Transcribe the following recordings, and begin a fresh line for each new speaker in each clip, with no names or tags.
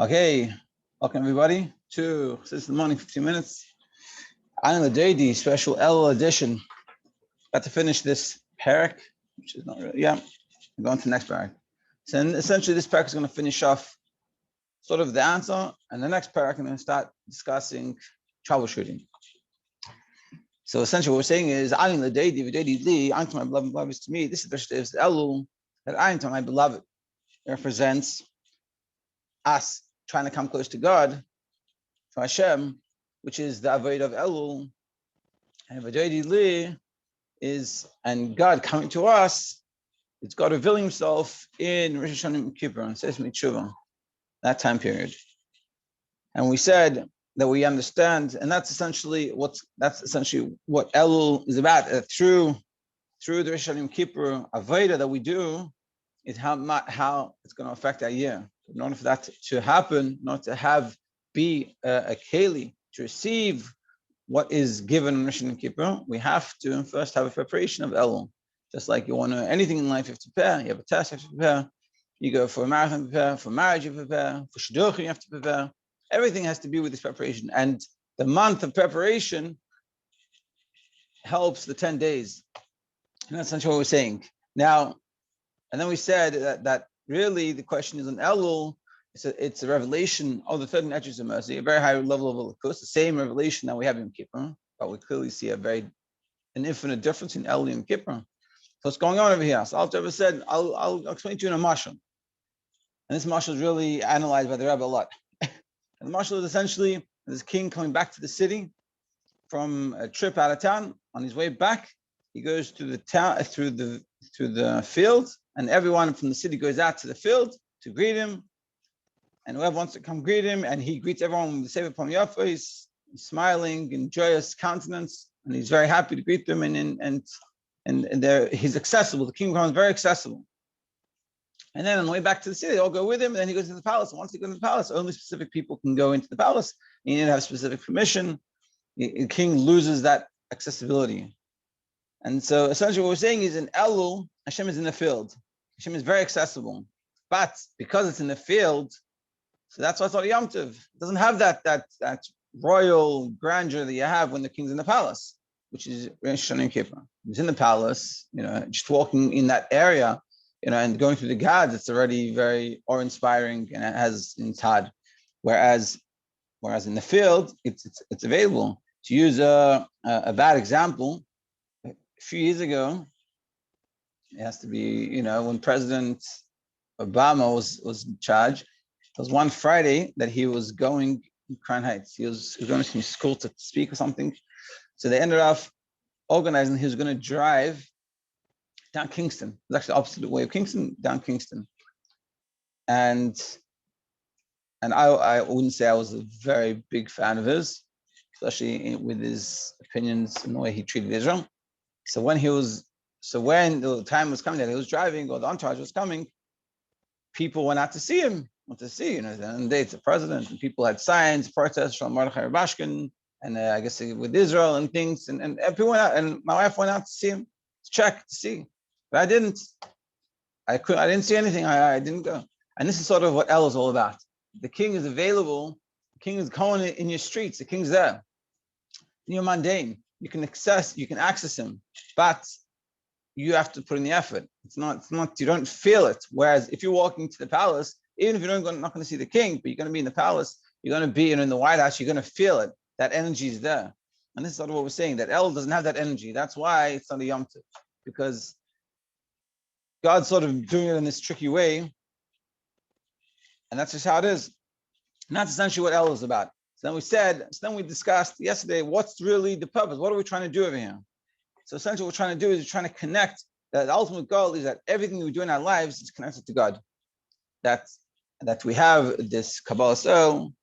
Okay, welcome everybody to Chassidus in the morning, 15 minutes. On the day, the special Elul edition. Got to finish this parak, which is not really, we're going to the next parak. So essentially this parak is going to finish off sort of the answer, and the next parak I'm going to start discussing troubleshooting. So essentially what we're saying is, Ayin the day, Ayin to my beloved is to me. This is the Elul, that Ayin to my beloved represents us trying to come close to God, to Hashem, which is the avodah of Elul, and avodah li is, and God coming to us, it's God revealing Himself in Rosh Hashanah and Kippur and Sesame Tshuva, that time period. And we said that we understand, and that's essentially what Elul is about. Through the Rosh Hashanah and Kippur avodah that we do, is how it's going to affect our year. In order for that to happen, not to be a keli, to receive what is given in Rosh Hashanah and Kippur, we have to first have a preparation of Elul. Just like you want to anything in life, you have to prepare. You have a test, you have to prepare. You go for a marathon, prepare. For marriage, you prepare. For shidduchim, you have to prepare. Everything has to be with this preparation. And the month of preparation helps the 10 days. And that's essentially what we're saying. Now, and then we said that really the question is on Elul. It's a revelation of the third attributes of mercy, a very high level of Elikus, the same revelation that we have in Kippur, but we clearly see an infinite difference in Elul and Kippur. So what's going on over here? So I'll said, I'll explain to you in a mashal. And this mashal is really analyzed by the Rebbe a lot. And the mashal is essentially this king coming back to the city from a trip out of town. On his way back, he goes to the town, through the field, and everyone from the city goes out to the field to greet him. And whoever wants to come greet him, and he greets everyone with the Sefer Pam Yafa, he's smiling in joyous countenance, and he's very happy to greet them, and he's accessible. The king becomes very accessible. And then on the way back to the city, they all go with him, and then he goes to the palace. And once he goes to the palace, only specific people can go into the palace. You need to have specific permission. The king loses that accessibility. And so essentially what we're saying is in Elul, Hashem is in the field. Hashem is very accessible. But because it's in the field, so that's why it's not a Yom Tov. It doesn't have that royal grandeur that you have when the king's in the palace, which is Rosh Hashanah and Kippur. He's in the palace, just walking in that area, and going through the gads, it's already very awe-inspiring, and it has intad. Whereas in the field, it's available. To use a bad example, a few years ago, it has to be, when President Obama was in charge. There was one Friday that he was going in Crown Heights. He was going to school to speak or something. So they ended up organizing. He was going to drive down Kingston. It was actually the opposite way of Kingston, down Kingston. And I wouldn't say I was a very big fan of his, especially with his opinions and the way he treated Israel. So when the time was coming that he was driving, or the entourage was coming, people went out to see him. And it's the president, and people had signs, protests from Mordechai Rabashkin, and I guess with Israel and things, and people went out, and my wife went out to see him, to check, to see, but I didn't see anything. I didn't go. And this is sort of what El is all about. The king is available. The king is going in your streets. The king's there. In your mundane, you can access him, but you have to put in the effort. It's not. You don't feel it. Whereas if you're walking to the palace, even if you're not going to see the king, but you're going to be in the palace, you're going to be in the White House, you're going to feel it. That energy is there. And this is sort of what we're saying, that El doesn't have that energy. That's why it's not a Yom Tov, because God's sort of doing it in this tricky way. And that's just how it is. And that's essentially what El is about. So then we discussed yesterday, what's really the purpose? What are we trying to do over here? So essentially what we're trying to do is we're trying to connect. That the ultimate goal is that everything we do in our lives is connected to God. That we have this Kabbalah soul,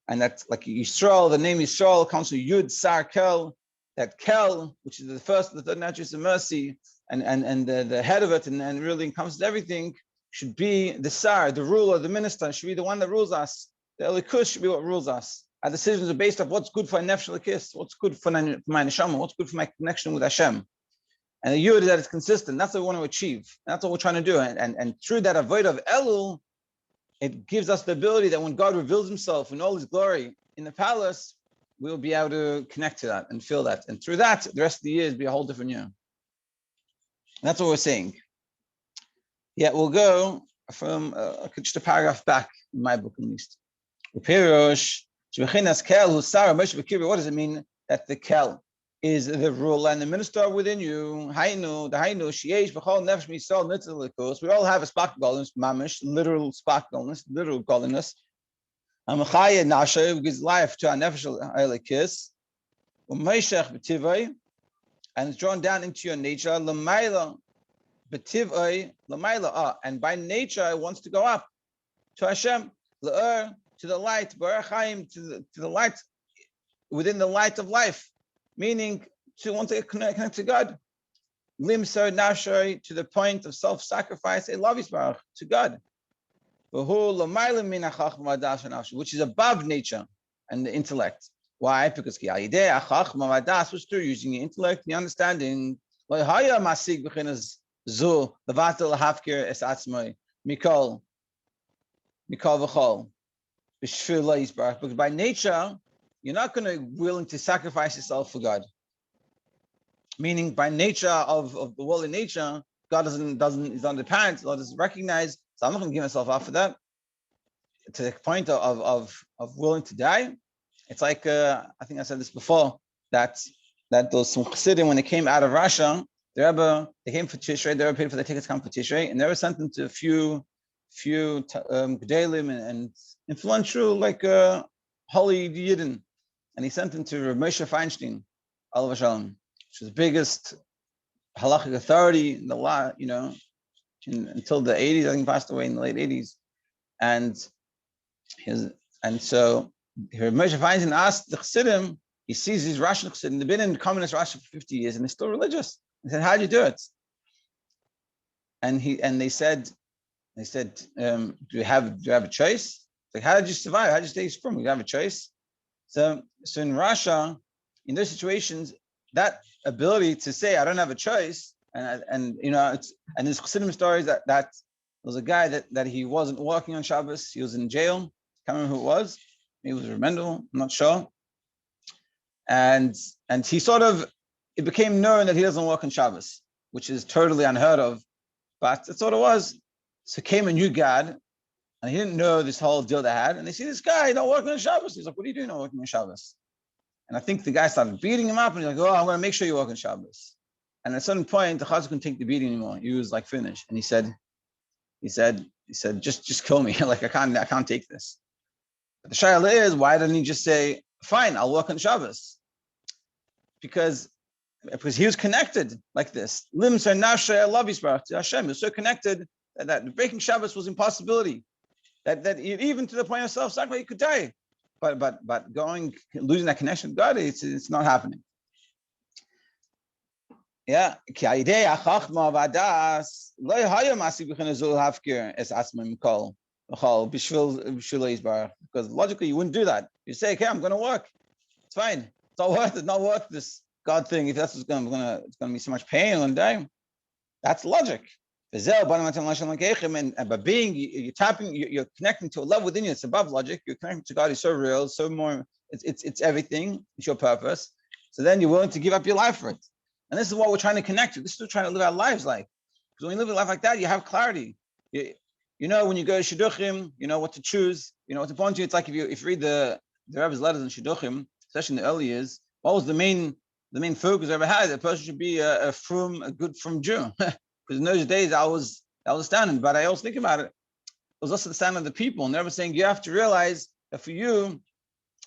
and that's like Yisrael, the name Yisrael comes from Yud Sar Kel, that Kel, which is the first of the third attributes of mercy, and the head of it, and really encompasses everything, should be the Sar, the ruler, the minister, should be the one that rules us. The Elikus should be what rules us. Our decisions are based on what's good for a nefesh l'kis, what's good for my neshama, what's good for my connection with Hashem. And the Yud is that it's consistent. That's what we want to achieve. That's what we're trying to do. And through that avodah of Elul, it gives us the ability that when God reveals himself in all his glory in the palace, we'll be able to connect to that and feel that. And through that, the rest of the year will be a whole different year. That's what we're saying. Yeah, we'll go from just a paragraph back in my book at least. What does it mean that the kel is the ruler and the minister within you? We all have a spark of godliness, mamish, literal spark of godliness, literal godliness. Gives life to our nefesh kiss, and it's drawn down into your nature. And by nature it wants to go up to Hashem, to the light, to the light within the light of life, meaning to want to connect to God. Limser nashari, to the point of self-sacrifice, to God, which is above nature and the intellect. Why? Because was through using the intellect, the understanding. Because by nature, you're not going to be willing to sacrifice yourself for God. Meaning, by nature of the world in nature, God doesn't understand, God doesn't recognize. So I'm not going to give myself up for that. To the point of willing to die. It's like I think I said this before, that those some Chassidim, when they came out of Russia, they came for Tishrei, they were paid for the tickets to come for Tishrei, and they were sent them to a few Gedalim and influential, like holy Yidden. And he sent them to Rabbi Moshe Feinstein, Alav Shalom, which was the biggest halachic authority in the law, until the 80s. I think he passed away in the late 80s. And so Rabbi Moshe Feinstein asked the Chassidim, he sees these Russian Chassidim, they've been in communist Russia for 50 years and they're still religious. He said, how'd you do it? And they said, do you have a choice? Like, how did you survive? How did you stay from? Do you have a choice? So in Russia, in those situations, that ability to say I don't have a choice, and there's Chassidim stories that there was a guy that he wasn't working on Shabbos, he was in jail. Can't remember who it was. Maybe it was Remendel, I'm not sure. And it became known that he doesn't work on Shabbos, which is totally unheard of, but that's what it was. So came a new God, and he didn't know this whole deal they had. And they see this guy not working on Shabbos. He's like, what are you doing not working on Shabbos? And I think the guy started beating him up, and he's like, oh, I'm going to make sure you work on Shabbos. And at a certain point, the Chazal couldn't take the beating anymore. He was like finished. And he said, just kill me. Like, I can't take this. But the shayla is, why didn't he just say, fine, I'll work on Shabbos? Because he was connected like this. Limser nafshay love to Hashem. He was so connected that breaking Shabbos was impossibility. That even to the point of self-sacrifice, he could die. But losing that connection with God, it's not happening. Yeah. Because logically you wouldn't do that. You say, okay, I'm going to work. It's fine. It's not worth this God thing. If that's what's it's going to be so much pain, I'm going to die. That's logic. And by you're connecting to a level within you. It's above logic. You're connecting to God. It's so real, so more. It's everything. It's your purpose. So then you're willing to give up your life for it. And this is what we're trying to connect to. This is what we're trying to live our lives like. Because when you live a life like that, you have clarity. You know when you go to Shidduchim, you know what to choose. You know what's important to you. It's like if you read the Rebbe's letters in Shidduchim, especially in the early years, what was the main focus I ever had? A person should be a good frum Jew. Because in those days that was the standard. But I also think about it. It was also the standard of the people. And they were saying you have to realize that for you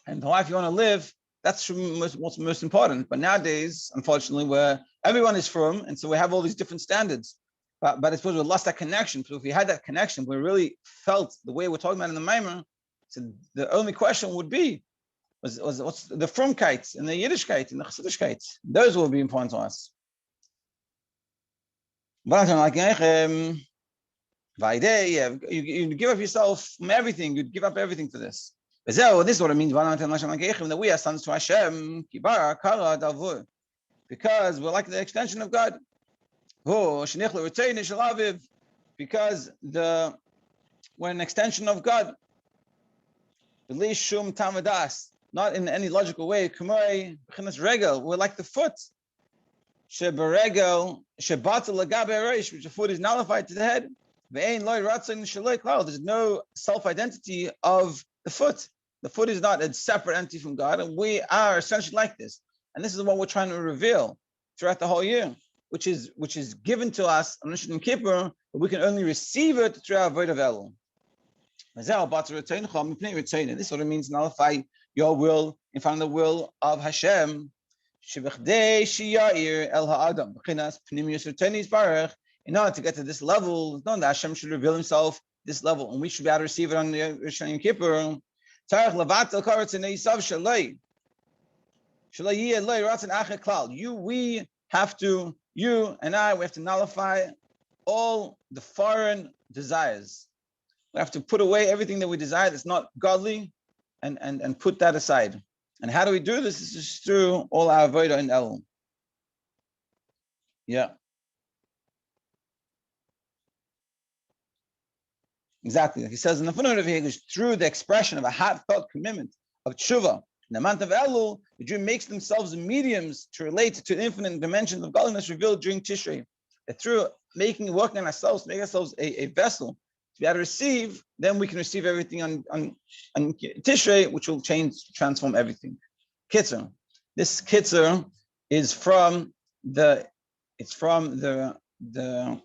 and the life you want to live, that's what's most important. But nowadays, unfortunately, where everyone is from, and so we have all these different standards. But I suppose we lost that connection. So if we had that connection, we really felt the way we're talking about in the Maimer, so the only question would be, was what's the frumkeit and the Yiddishkeit and the Chassidishkeit? Those will be important to us. You give up yourself from everything. You'd give up everything for this. This is what it means that we are sons to Hashem because we're like the extension of God. Because We're an extension of God. Shum tamadas, not in any logical way. Kumoi b'chinas regel. We're like the foot. Shebaregel shebatel lagabe reish, which the foot is nullified to the head. Ve'ein loy ratzon shaloi klal. There's no self-identity of the foot. The foot is not a separate entity from God, and we are essentially like this. And this is what we're trying to reveal throughout the whole year, which is given to us on Yom Kippur, but we can only receive it through our Avodah of Elul. This is what it means, nullify your will in front of the will of Hashem. In order to get to this level, not that Hashem should reveal himself this level, and we should be able to receive it on the Yom Kippur. You and I, we have to nullify all the foreign desires. We have to put away everything that we desire that's not godly, and put that aside. And how do we do this? This is through all our avodah in Elul. Yeah. Exactly. Like he says in the footnote of English, through the expression of a heartfelt commitment of tshuva. In the month of Elul, the Jew makes themselves mediums to relate to the infinite dimensions of godliness revealed during Tishrei. That through working on ourselves, make ourselves a vessel to be able to receive, then we can receive everything on Tishrei, which will transform everything. Kitzur. This kitzur is from the Tzemach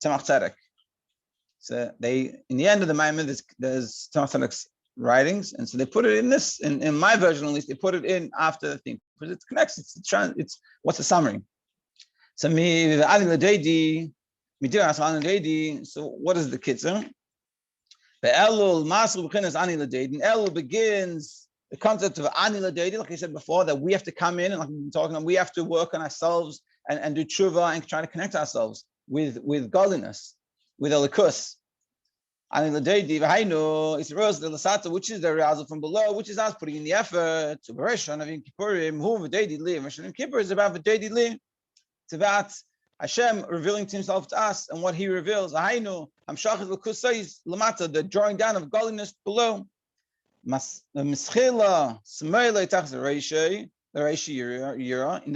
Tzedek. So in the end of the Maimon, there's Tzemach Tzedek's writings, and so they put it in this. In my version, at least, they put it in after the thing because it connects. It's what's the summary? So So what is the kitzur? The Elul Masru B'chinas Ani L'Deidin. Elul begins the concept of Ani L'Deidin, like I said before, that we have to come in and like we've been talking about, we have to work on ourselves and do tshuva and try to connect ourselves with godliness, with Elikus. Ani L'Deidin V'Hainu is Ros the Lasata, which is the arousal from below, which is us putting in the effort to Beresh Shanavim Kippurim. Who V'Deidi Li? Shanavim Kippur is about V'Deidi Li. It's about Hashem revealing to himself to us, and what he reveals. The drawing down of godliness below. In the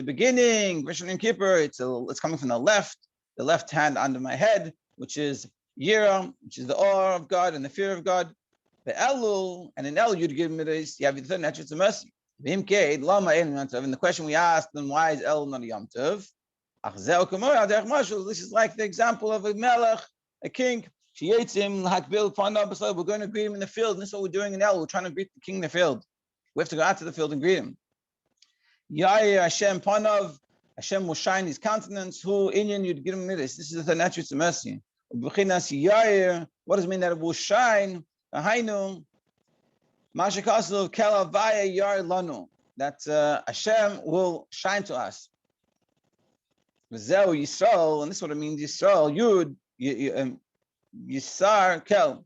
beginning, Rishon Kippur, it's coming from the left hand under my head, which is Yira, which is the awe of God and the fear of God. The Elul, and in Elul you'd give me this, you have the attributes of mercy. And the question we asked, then why is Elul not a Yom Tov? This is like the example of a melech, a king. We're going to greet him in the field. And this is what we're doing in El. We're trying to greet the king in the field. We have to go out to the field and greet him. Hashem will shine his countenance. Who Inyan you'd give him this. This is the attributes of mercy. What does it mean that it will shine? That Hashem will shine to us. Yisrael, and this is what it means. Yisrael, Yud, Yisar, Kel.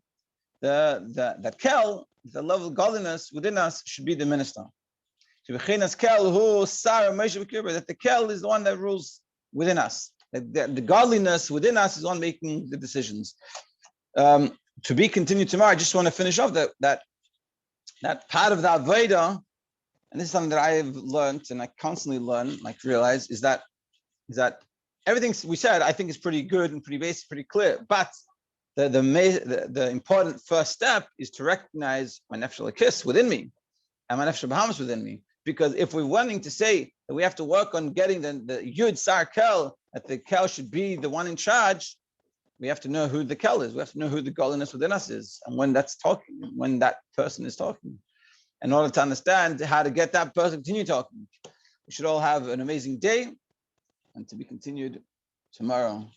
That Kel, the level of godliness within us, should be the minister. That the Kel is the one that rules within us. The godliness within us is the one making the decisions. To be continued tomorrow. I just want to finish off that part of the Avodah, and this is something that I have learned and I constantly learn, like realize, is that everything we said, I think, is pretty good and pretty basic, pretty clear. But the important first step is to recognize my nefesh elokis within me and my nefesh bahamas within me. Because if we're wanting to say that we have to work on getting the Yud Sar Kel, that the Kel should be the one in charge, we have to know who the Kel is. We have to know who the godliness within us is, and when that's talking, when that person is talking. In order to understand how to get that person to continue talking, we should all have an amazing day. And to be continued tomorrow.